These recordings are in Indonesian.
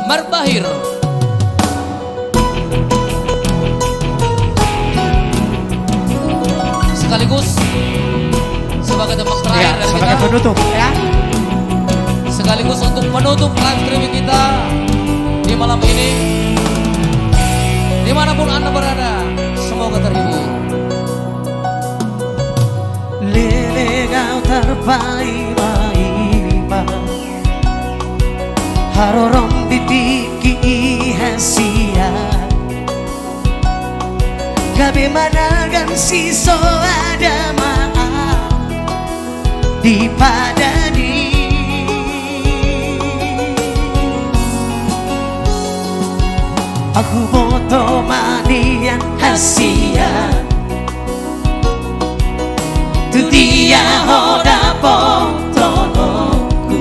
Marbahir. Sekaligus sebagai tembak terakhir dari sebagai kita, penutup ya. sekaligus untuk menutup live streaming kita di malam ini. Dimanapun Anda berada, semoga terhibur. Lele kau terpaima harorom bibiki hasia gabe managan siso ada maaf di padani aku boto manian hasia tu dia hoda potonoku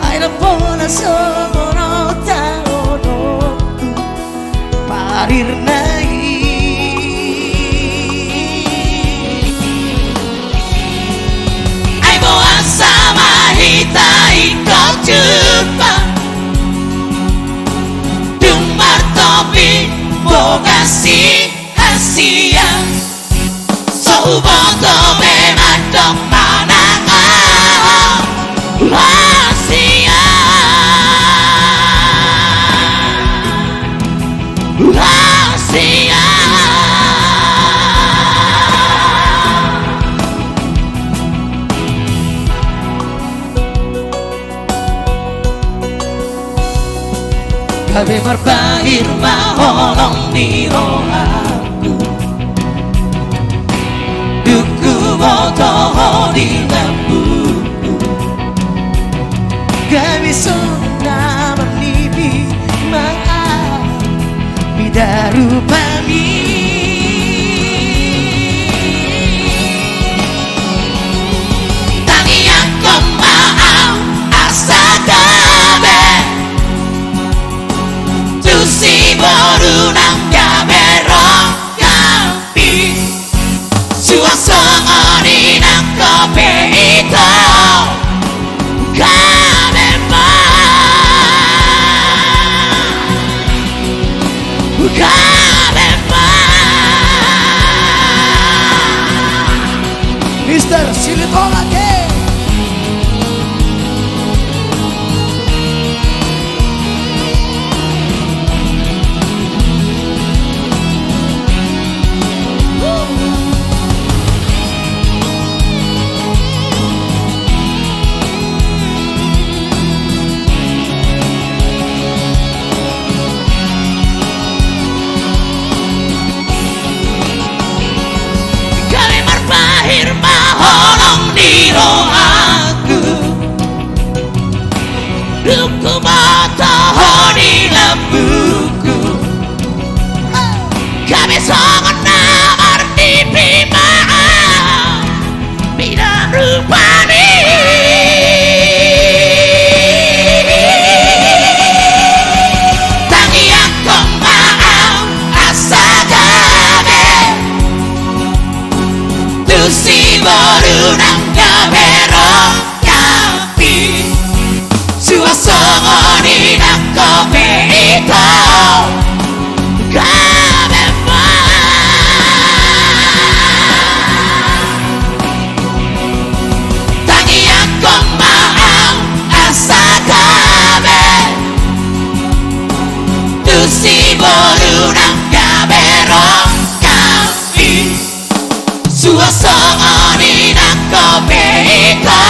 aira pona somono taonoku parir nai ai boa sama hitai kau jumpa dumar topi bogasi hasia Boto memadok panangan rahasia rahasia Gabe Marbahir maholong di rohaku boto di lembuku gabi sona menipi maaf bidaru pami tangi aku maaf asa gabe tu si boru nang gabe rong gabi suasa kopi itu kadema Mister Silitolake maholong di rohaku duku mata di lembuku kami sangat namar di pimaan bidang rupani tangi aku maaf asa gabe si baru nang kabero kapi suasana di nang kopi itu kabema tangi aku maaf asa kabe tu si baru nang kabero kapi suasana di nang kopi itu